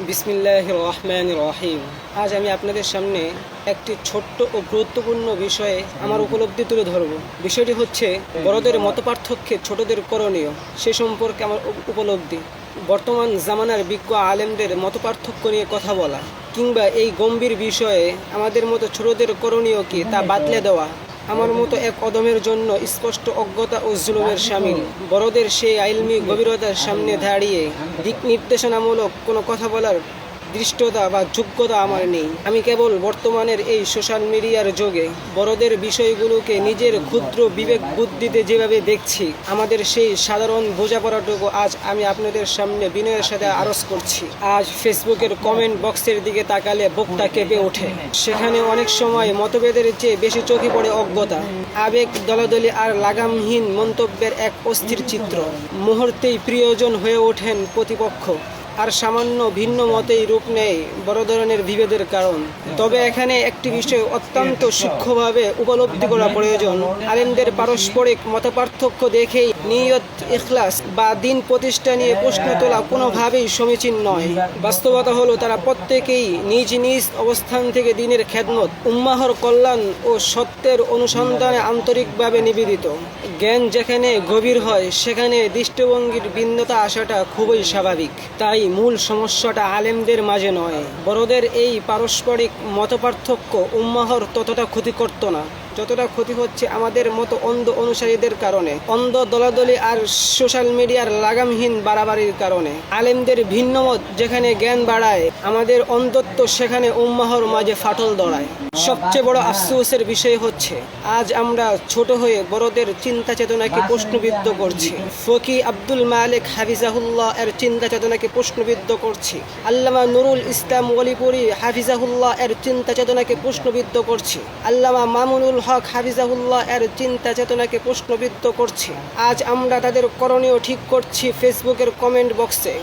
বিসমিল্লাহির রহমানির রহিম। আজ আমি আপনাদের সামনে একটি ছোট্ট ও গুরুত্বপূর্ণ বিষয়ে আমার উপলব্ধি তুলে ধরব। বিষয়টি হচ্ছে বড়দের মতপার্থক্যে ছোটদের করণীয়, সে সম্পর্কে আমার উপলব্ধি। বর্তমান জামানার বিজ্ঞ আলেমদের মতপার্থক্য নিয়ে কথা বলা কিংবা এই গম্ভীর বিষয়ে আমাদের মতো ছোটদের করণীয় কি তা বাতলে দেওয়া আমার মতো এক অদমের জন্য স্পষ্ট অজ্ঞতা ও জুলুমের শামিল। বড়দের সেই আইলমি গভীরতার সামনে দাঁড়িয়ে দিক নির্দেশনামূলক কোনো কথা বলার দৃষ্টতা বা যোগ্যতা আমার নেই। আমি কেবল বর্তমানের এই সোশ্যাল মিডিয়ার যুগে বড়দের বিষয়গুলোকে নিজের ক্ষুদ্র বিবেক বুদ্ধিতে যেভাবে দেখছি, আমাদের সেই সাধারণ বোঝাপড়াটুকু আজ আমি আপনাদের সামনে বিনয়ের সাথে আরজ করছি। আজ ফেসবুকের কমেন্ট বক্সের দিকে তাকালে বুকটা কেঁপে ওঠে। সেখানে অনেক সময় মতভেদের চেয়ে বেশি চোখে পড়ে অজ্ঞতা, আবেগ, দলাদলি আর লাগামহীন মন্তব্যের এক অস্থির চিত্র। মুহূর্তেই প্রিয়জন হয়ে ওঠেন প্রতিপক্ষ, আর সামান্য ভিন্ন মতেই রূপ নেয় বড় ধরনের বিভেদের কারণ। তবে এখানে একটি বিষয় অত্যন্ত সূক্ষ্মভাবে উপলব্ধি করা প্রয়োজন। আলেমদের পারস্পরিক মতপার্থক্য দেখেই নিয়ত, ইখলাস বা দিন প্রতিষ্ঠা নিয়ে প্রশ্ন তোলা কোনোভাবেই সমীচীন নয়। বাস্তবতা হলো তারা প্রত্যেকেই নিজ নিজ অবস্থান থেকে দিনের খেদমত, উম্মাহর কল্যাণ ও সত্যের অনুসন্ধানে আন্তরিকভাবে নিবেদিত। জ্ঞান যেখানে গভীর হয় সেখানে দৃষ্টিভঙ্গির ভিন্নতা আসাটা খুবই স্বাভাবিক। তাই মূল সমস্যাটা আলেমদের মাঝে নয়, বড়দের এই পারস্পরিক মতপার্থক্য উম্মাহর ততটা ক্ষতি করত না যতটা ক্ষতি হচ্ছে আমাদের মতো অন্ধ অনুসারীদের কারণে, অন্ধ দলাদলি আর সোশ্যাল মিডিয়ার লাগামহীন বাড়াবাড়ির কারণে। আলেমদের ভিন্ন মত যেখানে জ্ঞান বাড়ায়, আমাদের অন্ধত্ব সেখানে উম্মাহর মাঝে ফাটল ধরায়। সবচেয়ে বড় আফসোসের বিষয় হচ্ছে আজ আমরা ছোট হয়ে বড়দের চিন্তা চেতনাকে প্রশ্নবিদ্ধ করছি। ফকি আব্দুল মালিক হাফিজাহুল্লাহ এর চিন্তা চেতনাকে প্রশ্নবিদ্ধ করছি। আল্লামা নুরুল ইসলাম ওলিপুরি হাফিজাহুল্লাহ এর চিন্তা চেতনাকে প্রশ্নবিদ্ধ করছি। আল্লামা মামুনুল হক হাফিজাহুল্লাহ এর চিন্তা চেতনাকে প্রশ্নবিদ্ধ করছি। আজ আমরা তাদের করণীয় ঠিক করছি ফেসবুকের কমেন্ট বক্সে।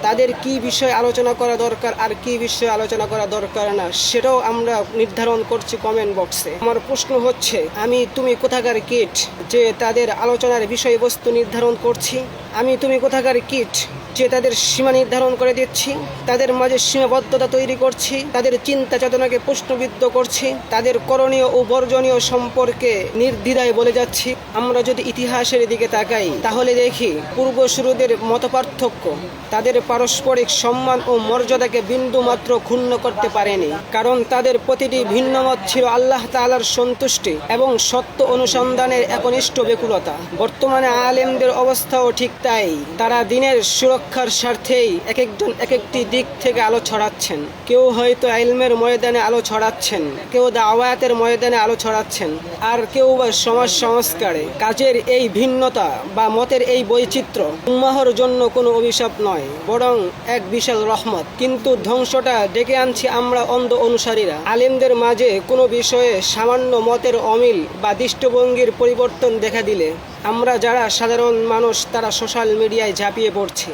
তাদের কি বিষয়ে আলোচনা করা দরকার আর কি বিষয়ে আলোচনা করা দরকার না, সেটাও আমরা নির্ধারণ করছি কমেন্ট বক্সে। আমার প্রশ্ন হচ্ছে, আমি তুমি কোথাকার কিট যে তাদের আলোচনার বিষয়বস্তু নির্ধারণ করছি? আমি তুমি কোথাকার কিট যে তাদের সীমা নির্ধারণ করে দিচ্ছি, তাদের মাঝে সীমাবদ্ধতা তৈরি করছি, তাদের চিন্তা চেতনাকে প্রশ্নবিদ্ধ করছি, তাদের করণীয় ও বর্জনীয় সম্পর্কে নির্দ্বিধায় বলে যাচ্ছি? আমরা যদি ইতিহাসের দিকে তাকাই তাহলে দেখি পূর্বসূরীদের মতপার্থক্য তাদের পারস্পরিক সম্মান ও মর্যাদাকে বিন্দুমাত্র ক্ষুণ্ণ করতে পারেনি, কারণ তাদের প্রতিটি ভিন্ন মত ছিল আল্লাহ তাআলার সন্তুষ্টি এবং সত্য অনুসন্ধানের একনিষ্ঠ ব্যাকুলতা। বর্তমানে আলেমদের অবস্থাও ঠিক তাই। তারা দিনের সুরক্ষার স্বার্থেই এক একজন এক একটি দিক থেকে আলো ছড়াচ্ছেন। কেউ হয়তো ইলমের ময়দানে আলো ছড়াচ্ছেন, কেউ দাওয়াতের ময়দানে আলো ছড়াচ্ছেন, আর কেউ বা সমাজ সংস্কারে। কাজের এই ভিন্নতা বা মতের এই বৈচিত্র্য উম্মাহর জন্য কোনো অভিশাপ নয়, বরং এক বিশাল রহমত। কিন্তু ধ্বংসটা ডেকে আনছি আমরা অন্ধ অনুসারীরা। আলেমদের মাঝে কোনো বিষয়ে সামান্য মতের অমিল বা দৃষ্টিভঙ্গির পরিবর্তন দেখা দিলে আমরা যারা সাধারণ মানুষ তারা সোশ্যাল মিডিয়ায় ঝাঁপিয়ে পড়ছি।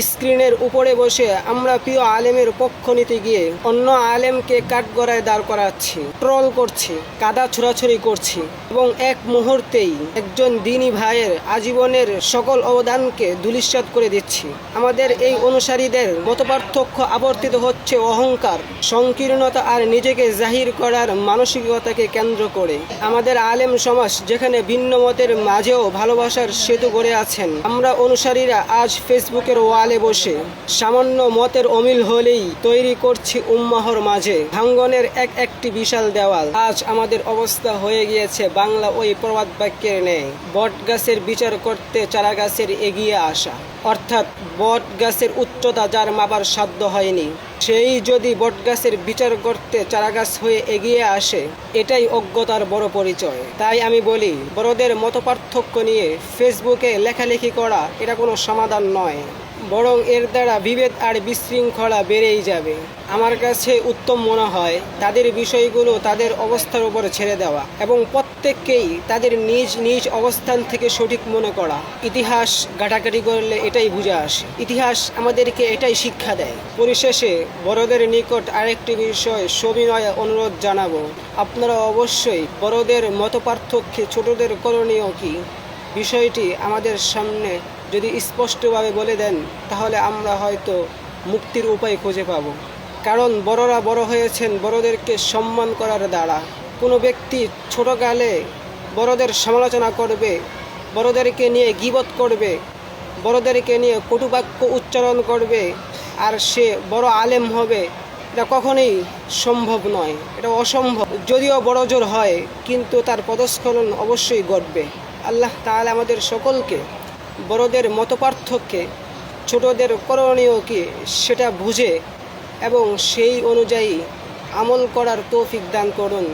স্ক্রিনের উপরে বসে আমরা প্রিয় আলেমের পক্ষ নিতে গিয়ে অন্য আলেমকে কাঠগড়ায় দাঁড় করাচ্ছি, ট্রল করছি, কাদা ছোড়াছুড়ি করছি এবং এক মুহূর্তেই একজন দ্বীনী ভাইয়ের আজীবনের সকল অবদানকে ধূলিসাৎ করে দিচ্ছি। আমাদের এই অনুসারীদের মতপার্থক্য আবর্তিত হচ্ছে অহংকার, সংকীর্ণতা আর নিজেকে জাহির করার মানসিকতাকে কেন্দ্র করে। আমাদের আলেম সমাজ যেখানে ভিন্ন মতের মাঝেও ভালোবাসার সেতু গড়ে আছেন, আমরা অনুসারীরা আজ ফেসবুকের ওয়ালে বসে সামান্য মতের অমিল হলেই তৈরি করছি উম্মাহর মাঝে ভাঙ্গনের একটি বিশাল দেওয়াল। আজ আমাদের অবস্থা হয়ে গিয়েছে বাংলা ওই প্রবাদ বাক্যের ন্যায়, বট গাছের বিচার করতে চারা গাছের এগিয়ে আসা। অর্থাৎ বট গাছের উচ্চতা যার মাপার সাধ্য হয়নি, সেই যদি বটগাছের বিচার করতে চারাগাছ হয়ে এগিয়ে আসে, এটাই অজ্ঞতার বড় পরিচয়। তাই আমি বলি, বড়দের মতপার্থক্য নিয়ে ফেসবুকে লেখালেখি করা এটা কোনো সমাধান নয়, বরং এর দ্বারা বিভেদ আর বিশৃঙ্খলা বেড়েই যাবে। আমার কাছে উত্তম মনে হয় তাদের বিষয়গুলো তাদের অবস্থার উপর ছেড়ে দেওয়া এবং প্রত্যেককেই তাদের নিজ নিজ অবস্থান থেকে সঠিক মনে করা। ইতিহাস ঘাটাঘাটি করলে এটাই বুঝে আসে, ইতিহাস আমাদেরকে এটাই শিক্ষা দেয়। পরিশেষে বড়দের নিকট আরেকটি বিষয় সবিনয়ে অনুরোধ জানাবো, আপনারা অবশ্যই বড়দের মতপার্থক্যে ছোটদের করণীয় কি বিষয়টি আমাদের সামনে যদি স্পষ্টভাবে বলে দেন, তাহলে আমরা হয়তো মুক্তির উপায় খুঁজে পাব। কারণ বড়রা বড় হয়েছেন বড়দেরকে সম্মান করার দ্বারা। কোনো ব্যক্তি ছোটকালে বড়দের সমালোচনা করবে, বড়দেরকে নিয়ে গীবত করবে, বড়দেরকে নিয়ে কটুবাক্য উচ্চারণ করবে, আর সে বড় আলেম হবে, এটা কখনোই সম্ভব নয়, এটা অসম্ভব। যদিও বড় জোর হয়, কিন্তু তার পদস্খলন অবশ্যই ঘটবে। আল্লাহ তাআলা আমাদের সকলকে বড়দের মতপার্থক্যে ছোটদের করণীয় কি সেটা বুঝে এবং সেই অনুযায়ী আমল করার তৌফিক দান করুন,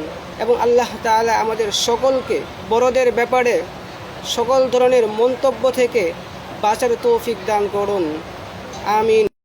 এবং আল্লাহ তাআলা আমাদের সকলকে বড়দের ব্যাপারে সকল ধরনের মন্তব্য থেকে বাঁচার তৌফিক দান করুন। আমিন।